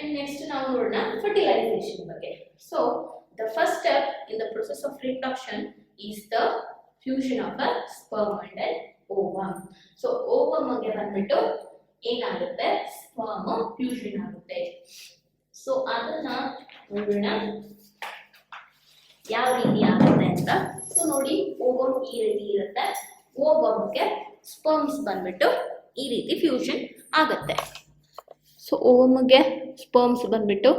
And next ನಾವು ನೋಡೋಣ fertilization ಬಗ್ಗೆ. So the first step in the process of reproduction is the fusion of a sperm and an ovum. So ovum ಗೆ ಬಂದ್ಬಿಟ್ಟು ಏನಾಗುತ್ತೆ, sperm fusion ಆಗುತ್ತೆ. So ಅದನ್ನ ನೋಡೋಣ ಯಾವ ರೀತಿ ಆಗುತ್ತೆ ಅಂತ. ಸೊ ನೋಡಿ, ಓವಮ್ ಈ ರೀತಿ ಇರುತ್ತೆ, ಓವಮ್ಗೆ ಸ್ಪರ್ಮ್ಸ್ ಬಂದ್ಬಿಟ್ಟು ಈ ರೀತಿ ಫ್ಯೂಷನ್ ಆಗುತ್ತೆ. ಸೊ ಓವಮ್ಗೆ ಸ್ಪರ್ಮ್ಸ್ ಬಂದ್ಬಿಟ್ಟು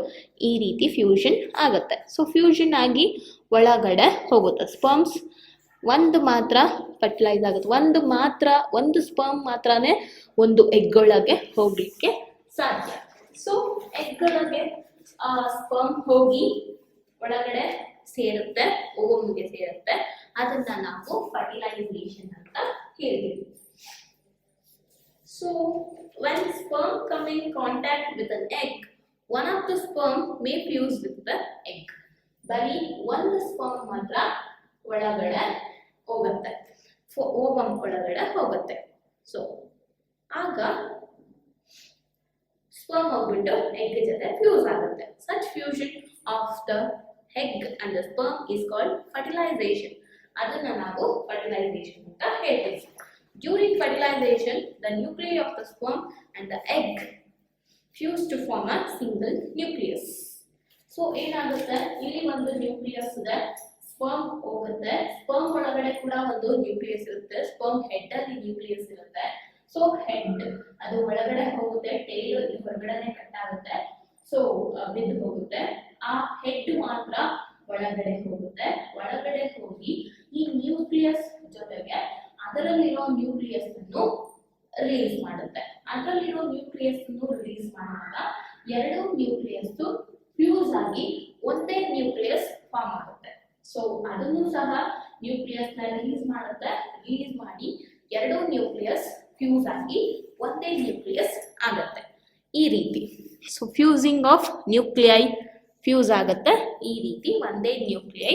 ಈ ರೀತಿ ಫ್ಯೂಷನ್ ಆಗುತ್ತೆ. ಸೊ ಫ್ಯೂಷನ್ ಆಗಿ ಒಳಗಡೆ ಹೋಗುತ್ತೆ. ಸ್ಪರ್ಮ್ಸ್ ಒಂದು ಮಾತ್ರ ಫರ್ಟಿಲೈಸ್ ಆಗುತ್ತೆ. ಒಂದು ಸ್ಪರ್ಮ್ ಮಾತ್ರನೇ ಒಂದು ಎಗ್ ಒಳಗೆ ಹೋಗ್ಲಿಕ್ಕೆ ಸಾಧ್ಯ. ಸೊ ಎಗ್ ಒಳಗೆ ಸ್ಪರ್ಮ್ ಹೋಗಿ ಒಳಗಡೆ ಸೇರುತ್ತೆ, ಓವಮ್ಗೆ ಸೇರುತ್ತೆ. ಅದನ್ನ ನಾವು ಫರ್ಟಿಲೈಸೇಷನ್ ಅಂತ ಹೇಳ್ತೀವಿ. So when sperm come in contact with an egg, one of the sperm may fuse with the egg. ಬರೀ ಒಂದು ಸ್ಪರ್ಮ್ ಮಾತ್ರ ಒಳಗಡೆ ಹೋಗುತ್ತೆ, ಓವಮ್ ಒಳಗಡೆ ಹೋಗುತ್ತೆ. ಸೊ ಆಗ ಸ್ಪರ್ಮ್ ಹೋಗ್ಬಿಟ್ಟು ಎಗ್ ಜೊತೆ ಫ್ಯೂಸ್ ಆಗುತ್ತೆ. Such fusion of the egg and the sperm is called fertilization. ಅದನ್ನ ನಾವು fertilization ಅಂತ ಹೇಳ್ತೀವಿ. During fertilization, the nuclei of the sperm and the egg fuse to form a single nucleus. So ಏನಾಗುತ್ತೆ, ಇಲ್ಲಿ ಒಂದು nucleus ಇದೆ, sperm ಹೋಗುತ್ತೆ, sperm ಒಳಗಡೆ ಕೂಡ ಒಂದು ನ್ಯೂಕ್ಲಿಯಸ್ ಇರುತ್ತೆ, ಸ್ಪರ್ಮ್ ಹೆಡ್ ಅಲ್ಲಿ ನ್ಯೂಕ್ಲಿಯಸ್ ಇರುತ್ತೆ. ಸೊ ಹೆಡ್ ಅದು ಒಳಗಡೆ ಹೋಗುತ್ತೆ, ಟೇಲ್ ಇಲ್ಲಿ ಹೊರಗಡೆ ಕಟ್ ಆಗುತ್ತೆ, ಸೊ ಬಿದ್ದು ಹೋಗುತ್ತೆ. ಆ ಹೆಡ್ ಮಾತ್ರ ಒಳಗಡೆ ಹೋಗುತ್ತೆ. ಒಳಗಡೆ ಹೋಗಿ ಈ ನ್ಯೂಕ್ಲಿಯಸ್ ಜೊತೆಗೆ ಅದರಲ್ಲಿರೋ ನ್ಯೂಕ್ಲಿಯಸ್ ಅನ್ನು ರಿಲೀಸ್ ಮಾಡುತ್ತೆ. ಅದರಲ್ಲಿರೋ ನ್ಯೂಕ್ಲಿಯಸ್ ಅನ್ನು ರಿಲೀಸ್ ಮಾಡಿದಾಗ ಎರಡು ನ್ಯೂಕ್ಲಿಯಸ್ ಫ್ಯೂಸ್ ಆಗಿ ಒಂದೇ ನ್ಯೂಕ್ಲಿಯಸ್ ಫಾರ್ಮ್ ಆಗುತ್ತೆ. ಸೊ ಅದನ್ನು ಸಹ ನ್ಯೂಕ್ಲಿಯಸ್ ನ ರಿಲೀಸ್ ಮಾಡುತ್ತೆ. ರಿಲೀಸ್ ಮಾಡಿ ಎರಡು ನ್ಯೂಕ್ಲಿಯಸ್ ಫ್ಯೂಸ್ ಆಗಿ ಒಂದೇ ನ್ಯೂಕ್ಲಿಯಸ್ ಆಗುತ್ತೆ ಈ ರೀತಿ. So fusing of nuclei fuse ಆಗುತ್ತೆ, ಈ ರೀತಿ ಒಂದೇ ನ್ಯೂಕ್ಲಿಯೈ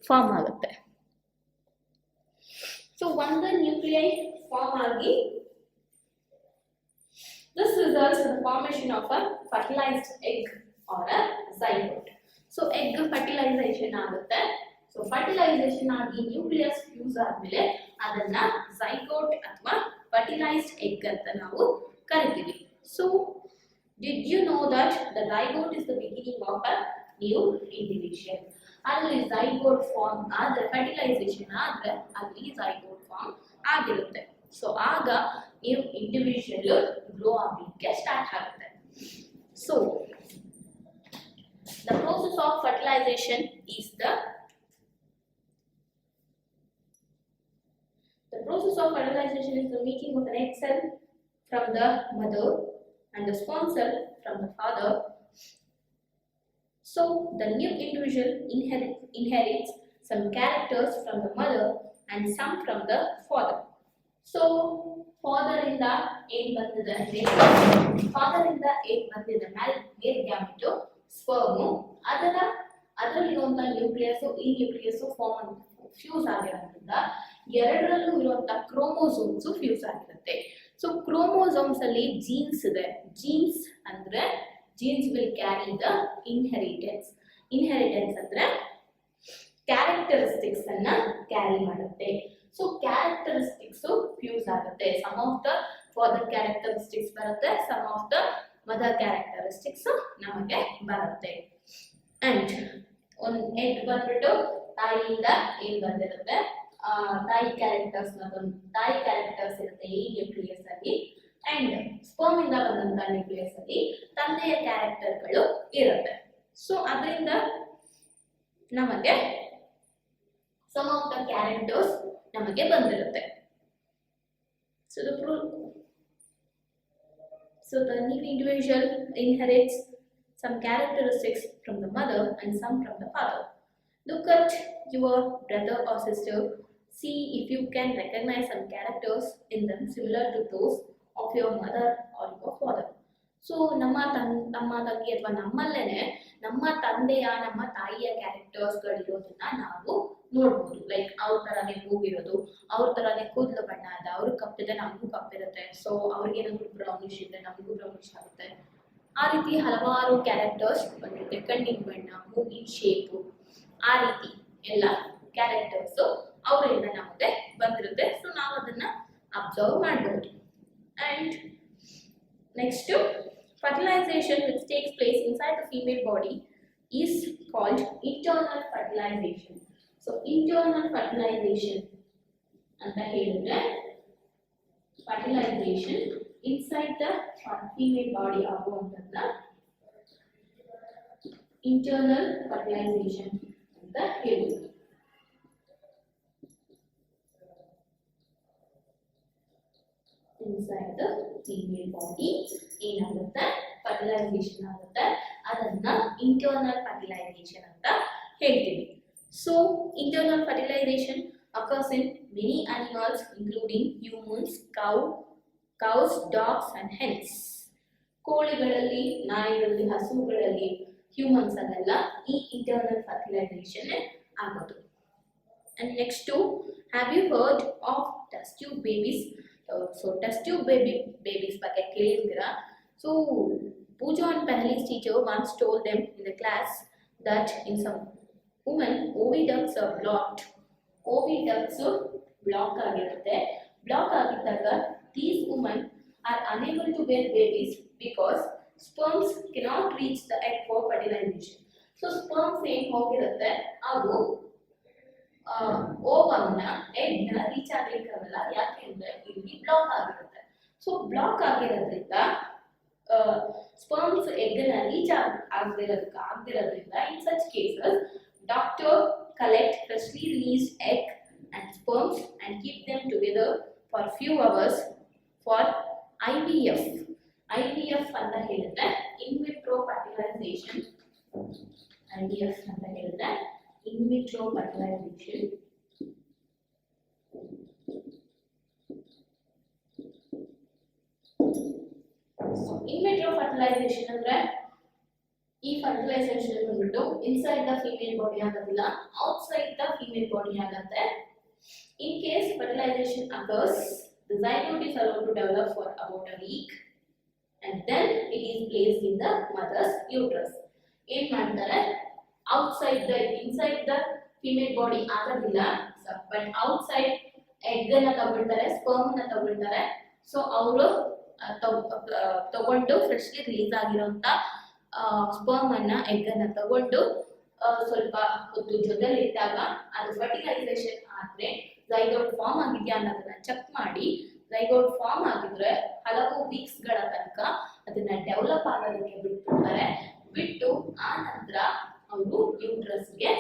ಫಾರ್ಮ್ ಆಗುತ್ತೆ. ಸೊ ಒಂದೇ ನ್ಯೂಕ್ಲಿಯೈ ಫಾರ್ಮ್ ಆಗಿ this results in the formation of a fertilized egg or a zygote. So egg fertilization ಆಗುತ್ತೆ. ಸೊ ಫರ್ಟಿಲೈಸೇಷನ್ ಆಗಿ ನ್ಯೂಕ್ಲಿಯಸ್ ಫ್ಯೂಸ್ ಆದ್ಮೇಲೆ ಅದನ್ನ zygote ಅಥವಾ fertilized egg ಅಂತ ನಾವು ಕರಿತೀವಿ. So did you know that the zygote is the beginning of a new individual? ಅಲ್ಲಿ zygote form ಆದ್ರೆ fertilization ಆದ್ರೆ ಅಲ್ಲಿ zygote form ಆಗಿರುತ್ತೆ. ಸೊ ಆಗ new individual grow ಆಗಲಿಕ್ಕೆ ಸ್ಟಾರ್ಟ್ ಆಗುತ್ತೆ. So the process of fertilization is the making of an egg cell from the mother and the sperm cell from the father. So the new individual inherits some characters from the mother and some from the father. So father inda ಏನು ಬಂದಿದೆ ಅಂದ್ರೆ male gamete sperm, ಅದರಲ್ಲಿರುವಂತಹ nucleus ಈ nucleus form fuse ಆಗಿರೋದ್ರಿಂದ ಎರಡರಲ್ಲೂ ಇರುವಂತಹ chromosomes fuse ಆಗಿರುತ್ತೆ. So chromosomes ಅಲ್ಲಿ ಜೀನ್ಸ್ ಇದೆ. ಜೀನ್ಸ್ ಅಂದ್ರೆ genes will carry the inheritance. Inheritance ಅಂದ್ರೆ ಕ್ಯಾರೆಕ್ಟರಿಸ್ಟಿಕ್ಸ್ ಅನ್ನ ಕ್ಯಾರಿ ಮಾಡುತ್ತೆ. ಸೊ ಕ್ಯಾರೆಕ್ಟರಿಸ್ಟಿಕ್ಸ್ ಫ್ಯೂಸ್ ಆಗುತ್ತೆ. Some of the father characteristics ಬರುತ್ತೆ, some of the mother characteristics ನಮಗೆ ಬರುತ್ತೆ. ಅಂಡ್ ಒಂದು ಎಗ್ ಬಂದ್ಬಿಟ್ಟು ತಾಯಿಯಿಂದ ಏನ್ ಬಂದಿರುತ್ತೆ, ತಾಯಿ ಕ್ಯಾರೆಕ್ಟರ್ಸ್ ಇರುತ್ತೆ ಈ ನ್ಯೂಕ್ಲಿಯಸ್ ಅಲ್ಲಿ. ಅಂಡ್ ಸ್ಪರ್ಮ್ ಇಂದ ಬಂದಂತ ನ್ಯೂಕ್ಲಿಯಸ್ ಅಲ್ಲಿ ತಂದೆಯ ಕ್ಯಾರೆಕ್ಟರ್ಗಳು ಇರುತ್ತೆ. ಸೊ ಅದರಿಂದ ನಮಗೆ ಸಮ್ ಆಫ್ ದ ಕ್ಯಾರೆಕ್ಟರ್ಸ್ ನಮಗೆ ಬಂದಿರುತ್ತೆ. So the new individual inherits some characteristics from the mother and some from the father. Look at your brother or sister. See if you can recognize some characters in them similar to those of your mother or your father. So ನಮ್ಮ ತಂಗಿ ಅಥವಾ ನಮ್ಮಲ್ಲೇನೆ ನಮ್ಮ ತಂದೆಯ ನಮ್ಮ ತಾಯಿಯ ಕ್ಯಾರೆಕ್ಟರ್ಸ್ಗಳಿರೋದನ್ನ ನಾವು ನೋಡ್ಬೋದು. Like ಅವ್ರ ತರಾನೇ ಮೂಗಿರೋದು, ಅವ್ರ ತರಾನೇ ಕೂದಲು ಬಣ್ಣ ಅದ, ಅವ್ರಿಗೆ ಕಪ್ಪಿದೆ ನಮಗೂ ಕಪ್ಪಿರುತ್ತೆ. ಸೊ ಅವ್ರಿಗೇನಾದ್ರು ಬ್ರೌನಿಶ್ ಇದೆ ನಮಗೂ ಬ್ರೌನಿಶ್ ಆಗುತ್ತೆ. ಆ ರೀತಿ ಹಲವಾರು ಕ್ಯಾರೆಕ್ಟರ್ಸ್ ಬಂದಿರುತ್ತೆ. ಕಣ್ಣಿನ ಬಣ್ಣ, ಮೂಗಿನ ಶೇಪು, ಆ ರೀತಿ ಎಲ್ಲ ಕ್ಯಾರೆಕ್ಟರ್ಸ್ ಅವರಿಂದ ನಮಗೆ ಬಂದಿರುತ್ತೆ. ಸೊ ನಾವು ಅದನ್ನ ಅಬ್ಸರ್ವ್ ಮಾಡಬಹುದು. And next, fertilization which takes place inside the female body is called internal fertilization. So internal fertilization ಅಂತ ಹೇಳಿದ್ರೆ fertilization inside the female body ಆಗುವಂತದ್ದ internal fertilization ಅಂತ ಹೇಳಿದ್ರು. inside the female body ಏನಾಗುತ್ತೆ, fertilization ಆಗುತ್ತೆ. ಅದನ್ನ internal fertilization ಅಂತ ಹೇಳ್ತೀವಿ. So internal fertilization occurs in many animals including humans, cows, dogs and hens. ಕೋಳಿಗಳಲ್ಲಿ, ನಾಯಿಗಳಲ್ಲಿ, ಹಸುಗಳಲ್ಲಿ, ಹ್ಯೂಮನ್ಸ್ ಅಲ್ಲೆಲ್ಲ ಈ ಇಂಟರ್ನಲ್ ಫರ್ಟಿಲೈಸೇಷನ್ ಆಗೋದು. And next to, have you heard of test tube babies? So test tube babies ಬಗ್ಗೆ ಕೇಳಿದ್ದೀರಾ? So Pooja and Pahli's teacher once told them in the class that in some women oviducts are blocked. Oviducts block ಆಗಿರುತ್ತೆ. Block ಆಗಿದ್ದಾಗ these women are unable to bear babies because sperms cannot reach the egg for fertilization. So sperms ಏನ್ ಹೋಗಿರುತ್ತೆ, ಅದು ಓವಮ್ನ ಎಗ್ನ reach ಆಗ್ಲಿಕ್ಕಾಗಲ್ಲ. ಯಾಕೆ ಅಂದ್ರೆ ಇಲ್ಲಿ block ಆಗಿರುತ್ತೆ. So block ಆಗಿರೋದ್ರಿಂದ sperms ಎಗ್ನ ರೀಚ್ ಆಗದಿರೋದ್ರಿಂದ in such cases doctor collect freshly released egg and sperms and keep them together for few hours for IVF. IVF ಅಂತ ಹೇಳಿದ್ರೆ in vitro fertilization. IVF ಅಂತ ಹೇಳಿದ್ರೆ in vitro fertilization. So in vitro fertilization ಅಂದ್ರೆ ಈ fertilisation ಬಂದ್ಬಿಟ್ಟು inside the female body ಆಗೋದಿಲ್ಲ, outside the female body ಆಗುತ್ತೆ. In case fertilization occurs, the zygote is allowed to develop for about a week and then it is placed in the mother's uterus. ಏನ್ ಮಾಡ್ತಾರೆ, outside the inside the female body ಆಗೋದಿಲ್ಲ, but outside egg ಅನ್ನ ತಗೊಳ್ತಾರೆ, sperm ಅನ್ನ ತಗೊಳ್ತಾರೆ. So ಅವರು ತಗೊಂಡು freshly release ಆಗಿರೋಂಥ ಸ್ಪರ್ಮ್ ಅನ್ನ ಎಗ್ ಅನ್ನ ತಗೊಂಡು ಸ್ವಲ್ಪ ಹೊತ್ತು ಜೊತೆಲಿ ಇಟ್ಟಾಗ ಅದು ಫರ್ಟಿಲೈಸೇಷನ್ ಆದ್ರೆ ಝೈಗೋಟ್ ಫಾರ್ಮ್ ಆಗಿದೆಯಾ ಅನ್ನೋದನ್ನ ಚೆಕ್ ಮಾಡಿ, ಝೈಗೋಟ್ ಫಾರ್ಮ್ ಆಗಿದ್ರೆ ಹಲವು ವೀಕ್ಸ್ ಗಳ ತನಕ ಅದನ್ನ ಡೆವಲಪ್ ಆಗೋದಕ್ಕೆ ಬಿಟ್ಬಿಡ್ತಾರೆ. ಬಿಟ್ಟು ಆ ನಂತರ ಅವರು ಯೂಟ್ರಸ್ಗೆ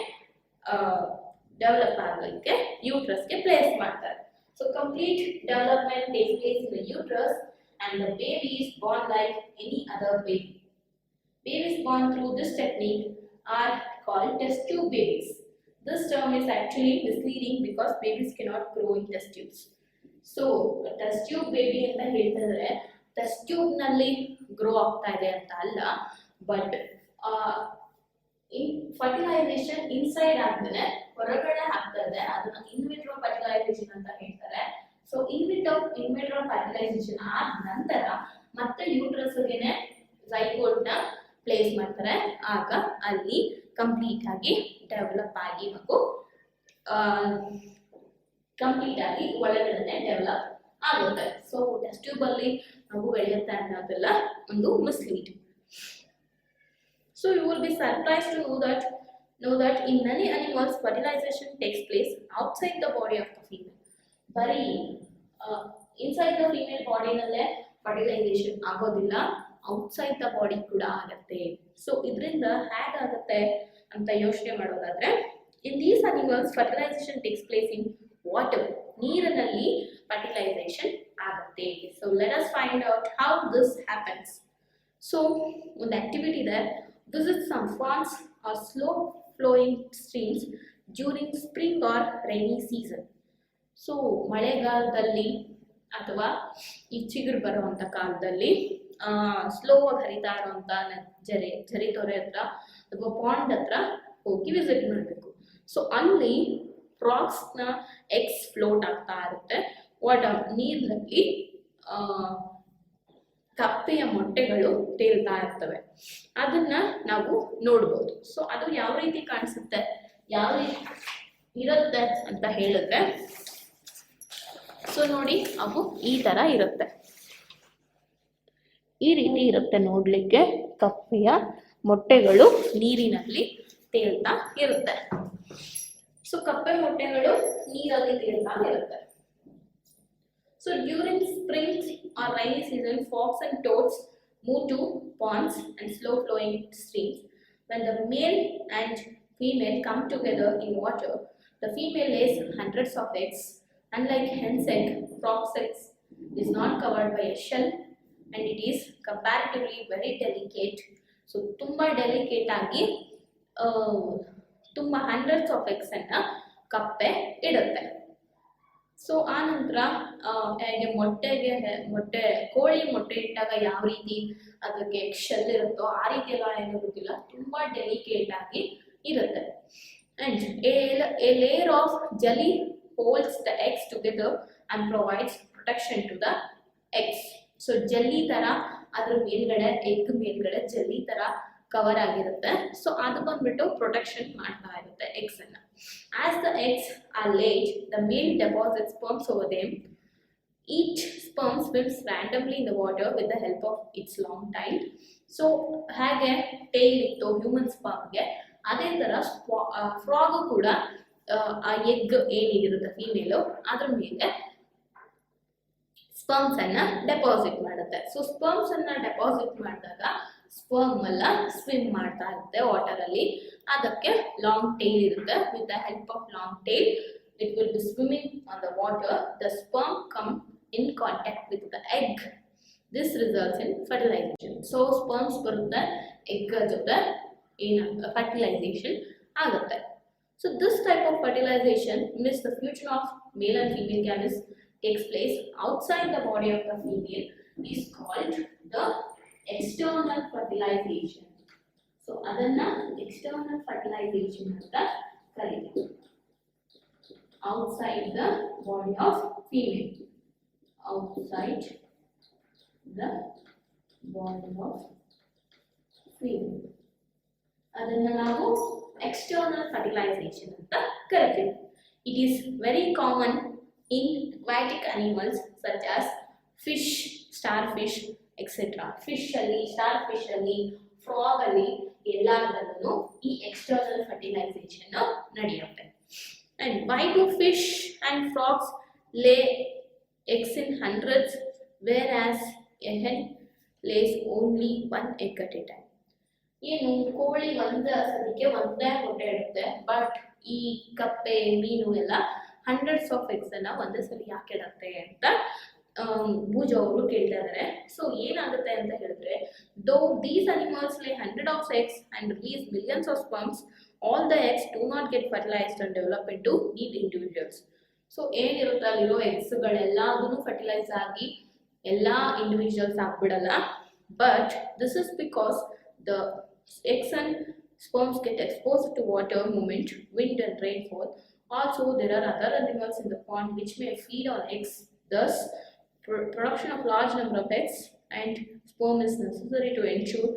ಡೆವಲಪ್ ಆಗೋದಕ್ಕೆ ಯೂಟ್ರಸ್ಗೆ ಪ್ಲೇಸ್ ಮಾಡ್ತಾರೆ. So complete development takes place in the uterus and the baby is born like any other baby. Babies born through this technique are called test tube babies. This term is actually misleading because babies cannot grow in test tubes. So test tube baby ಅಂತ ಹೇಳ್ತಿದ್ರೆ test tube ನಲ್ಲಿ grow ಆಗ್ತಾ ಇದೆ ಅಂತ ಅಲ್ಲ, but in fertilization inside ಆಗ್ತಾನೆ ಹೊರಗಡೆ ಆಗ್ತಾ ಇದೆ, ಅದನ್ನ in vitro fertilization ಅಂತ ಹೇಳ್ತಾರೆ. ಸೊ in vitro fertilization ಆದ ನಂತರ ಮತ್ತೆ ಯೂಟ್ರಸ್ಗೆನೆ ಝೈಗೋಟ್ ನ ಪ್ಲೇಸ್ ಮಾಡ್ತಾರೆ. ಆಗ ಅಲ್ಲಿ ಕಂಪ್ಲೀಟ್ ಆಗಿ ಡೆವಲಪ್ ಆಗಿ ಮಗು ಕಂಪ್ಲೀಟ್ ಆಗಿ ಒಳಗಡೆ ಡೆವಲಪ್ ಆಗುತ್ತೆ. ಸೊ ಟೆಸ್ಟ್ ಟ್ಯೂಬ್ ಅಲ್ಲಿ ಮಗು ಬೆಳೆಯುತ್ತೆ ಅನ್ನೋದೆಲ್ಲ ಒಂದು mislead. So you will be surprised to know that in many animals fertilization takes place outside the body of the female. ಬರೀ ಇನ್ಸೈಡ್ ದ ಫೀಮೇಲ್ ಬಾಡಿನಲ್ಲೇ ಫರ್ಟಿಲೈಸೇಷನ್ ಆಗೋದಿಲ್ಲ, ಔಟ್ಸೈಡ್ ದ ಬಾಡಿ ಕೂಡ ಆಗುತ್ತೆ. ಸೊ ಇದರಿಂದ ಹೇಗಾಗುತ್ತೆ ಅಂತ ಯೋಚನೆ ಮಾಡೋದಾದ್ರೆ, in these animals fertilisation takes place in water, ನೀರಿನಲ್ಲಿ ಫರ್ಟಿಲೈಸೇಷನ್ ಆಗುತ್ತೆ. So let us find out how this happens. So ಒಂದು ಆಕ್ಟಿವಿಟಿ ಇದೆ, visit some ponds or slow flowing streams during spring or rainy season. So ಮಳೆಗಾಲದಲ್ಲಿ ಅಥವಾ ಈ ಚಿಗುರು ಬರುವಂಥ ಕಾಲದಲ್ಲಿ ಸ್ಲೋ ಆಗಿ ಹರಿತಾ ಇರುವಂಥ ಝರಿ ತೊರೆ ಹತ್ರ ಅಥವಾ ಪಾಂಡ್ ಹತ್ರ ಹೋಗಿ ವಿಸಿಟ್ ಮಾಡಬೇಕು. ಸೊ ಅಲ್ಲಿ ಫ್ರಾಕ್ಸ್ನ ಎಗ್ಸ್ ಫ್ಲೋಟ್ ಆಗ್ತಾ ಇರುತ್ತೆ, ವಾಟರ್ ನೀರಿನಲ್ಲಿ ಕಪ್ಪೆಯ ಮೊಟ್ಟೆಗಳು ತೇಲ್ತಾ ಇರ್ತವೆ. ಅದನ್ನ ನಾವು ನೋಡ್ಬೋದು. ಸೊ ಅದು ಯಾವ ರೀತಿ ಕಾಣಿಸುತ್ತೆ, ಯಾವ ರೀತಿ ಇರುತ್ತೆ ಅಂತ ಹೇಳಿದ್ರೆ, ಸೊ ನೋಡಿ ಅವು ಈ ತರ ಇರುತ್ತೆ, ಈ ರೀತಿ ಇರುತ್ತೆ ನೋಡ್ಲಿಕ್ಕೆ. ಕಪ್ಪೆಯ ಮೊಟ್ಟೆಗಳು ನೀರಿನಲ್ಲಿ ತೇಲ್ತಾ ಇರುತ್ತೆ. ಸೊ ಕಪ್ಪೆ ಮೊಟ್ಟೆಗಳು ನೀರಲ್ಲಿ ತೇಲ್ತಾ ಇರುತ್ತೆ. So during spring or rainy season, frogs and toads move to ponds and slow flowing streams. When the male and female come together in water, the female lays hundreds of eggs. Unlike hen's egg, frog's eggs is not covered by a shell and it is comparatively very delicate. So tumba delicate agi tumba hundreds of eggs anna kappe idutte. So ಆ ನಂತರ ಹೇಗೆ ಮೊಟ್ಟೆ ಕೋಳಿ ಮೊಟ್ಟೆ ಇಟ್ಟಾಗ ಯಾವ ರೀತಿ ಅದಕ್ಕೆ ಶೆಲ್ ಇರುತ್ತೋ ಆ ರೀತಿ ಎಲ್ಲ ಏನು ಗೊತ್ತಿಲ್ಲ, ತುಂಬಾ ಡೆಲಿಕೇಟ್ ಆಗಿ ಇರುತ್ತೆ. And a layer of jelly holds the eggs together and provides protection to the eggs. So jelly ತರ ಅದ್ರ ಮೇಲ್ಗಡೆ, ಎಗ್ ಮೇಲ್ಗಡೆ ಜೆಲ್ಲಿ ತರ ಕವರ್ ಆಗಿರುತ್ತೆ. ಸೊ ಅದು ಬಂದ್ಬಿಟ್ಟು ಪ್ರೊಟೆಕ್ಷನ್ ಮಾಡ್ತಾ ಇರುತ್ತೆ ಎಗ್ಸ್ ಅನ್ನ. As the eggs are laid, the male deposits sperms over them. Each sperm swims randomly in the water with the help of its long tail. So ಹಾಗೆ tail ಇತ್ತು human ಸ್ಪರ್ಮ್ಗೆ, ಅದೇ ತರ frog ಕೂಡ ಆ egg ಏನಿರುತ್ತೆ female ಅದ್ರ ಮೇಲೆ sperms ಅನ್ನ ಡೆಪಾಸಿಟ್ ಮಾಡುತ್ತೆ. ಸೊ ಸ್ಪರ್ಮ್ಸ್ ಅನ್ನ ಡೆಪಾಸಿಟ್ ಮಾಡಿದಾಗ ಸ್ಪರ್ಮ್ ಎಲ್ಲ ಸ್ವಿಮ್ ಮಾಡ್ತಾ ಇರುತ್ತೆ ವಾಟರ್ ಅಲ್ಲಿ. ಅದಕ್ಕೆ ಲಾಂಗ್ ಟೈಲ್ ಇರುತ್ತೆ. With the help of long tail it will be swimming on the water. The sperm come in contact with the egg. This results in fertilisation. So sperms ಬರುತ್ತೆ, egg ಜೊತೆ ಏನಾಗುತ್ತೆ fertilisation ಆಗುತ್ತೆ. So this type of fertilisation means the fusion of male and female gametes takes place outside the body of the female is called the external fertilization. So adanna external fertilization anta kareeತಾರೆ. Outside the body of female, outside the body of female, adanna ನಾವು external fertilization anta kareeತಾರೆ. It is very common in aquatic animals such as fish, starfish, etc. Fish ಅಲ್ಲಿ, starfish ಅಲ್ಲಿ, frog ಅಲ್ಲಿ ಎಲ್ಲದರಲ್ಲೂ ಈ external fertilization ನಡೆಯುತ್ತೆ. And why do fish and frogs lay eggs in hundreds whereas a hen lays only one egg at a time? ಏನು ಕೋಳಿ ಒಂದೇ ಸದಿಕ್ಕೆ ಒಂದೇ ಮೊಟ್ಟೆ ಇಡುತ್ತೆ, ಬಟ್ ಈ ಕಪ್ಪೆ ಮೀನು ಎಲ್ಲ ಹಂಡ್ರೆಡ್ಸ್ ಆಫ್ ಎಗ್ಸ್ ಅನ್ನ ಒಂದೇ ಸಲ ಯಾಕೆ ಇಡುತ್ತೆ ಅಂತ ಭೂಜ ಅವರು ಕೇಳ್ತಾ ಇದ್ದಾರೆ. ಸೊ ಏನಾಗುತ್ತೆ ಅಂತ ಹೇಳಿದ್ರೆ, ದೋ ದೀಸ್ ಅನಿಮಲ್ಸ್ ಲೇ 100 of eggs and release millions of sperms, all the eggs do not get fertilized and develop into neat individuals. So ಏನಿರುತ್ತೆ ಅಲ್ಲಿರೋ ಎಗ್ಸ್ಗಳೆಲ್ಲದೂ ಫರ್ಟಿಲೈಸ್ ಆಗಿ ಎಲ್ಲ ಇಂಡಿವಿಜುವಲ್ಸ್ ಆಗ್ಬಿಡಲ್ಲ. But this is because the eggs and sperms get exposed to water movement, wind and rainfall. Also, there are other animals in the pond which may feed on eggs. Thus, production of large number of eggs and sperm is necessary to ensure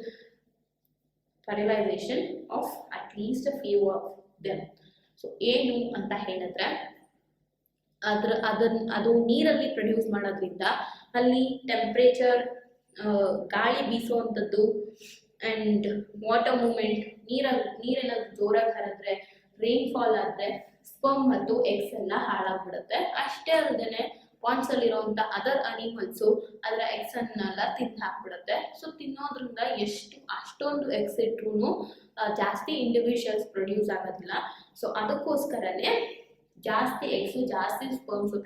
fertilization of at least a few of them. So, ಏನು ಅಂತ ಹೇಳಿದ್ರೆ ಅದು ನೀರಲ್ಲಿ produce ಮಾಡೋದ್ರಿಂದ ಅಲ್ಲಿ temperature, ಗಾಳಿ ಬೀಸುವಂಥದ್ದು and water moment, ನೀರೇನಾದ್ರು ಜೋರಾಗಿ ಹರಿದ್ರೆ, rainfall ಆದರೆ ಸ್ಪರ್ಮ್ ಮತ್ತು ಎಗ್ಸ್ ಎಲ್ಲ ಹಾಳಾಗ್ಬಿಡುತ್ತೆ. ಅಷ್ಟೇ ಅಲ್ಲದೆ ಪಾಂಡ್ಸ್ ಅಲ್ಲಿರುವಂಥ ಅದರ್ ಅನಿಮಲ್ಸು ಅದರ ಎಗ್ಸ್ ಅನ್ನೆಲ್ಲ ತಿಂದು ಹಾಕ್ಬಿಡುತ್ತೆ. ಸೊ ತಿನ್ನೋದ್ರಿಂದ ಅಷ್ಟೊಂದು ಎಗ್ಸ್ ಇಟ್ರು ಜಾಸ್ತಿ ಇಂಡಿವಿಜುವಲ್ಸ್ ಪ್ರೊಡ್ಯೂಸ್ ಆಗೋದಿಲ್ಲ. ಸೊ ಅದಕ್ಕೋಸ್ಕರನೇ ಜಾಸ್ತಿ ಎಗ್ಸು ಜಾಸ್ತಿ ಸ್ಪರ್ಮ್ಸು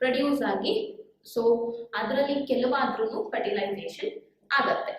ಪ್ರೊಡ್ಯೂಸ್ ಆಗಿ ಸೊ ಅದರಲ್ಲಿ ಕೆಲವಾದ್ರೂ ಫರ್ಟಿಲೈಸೇಷನ್ ಆಗತ್ತೆ.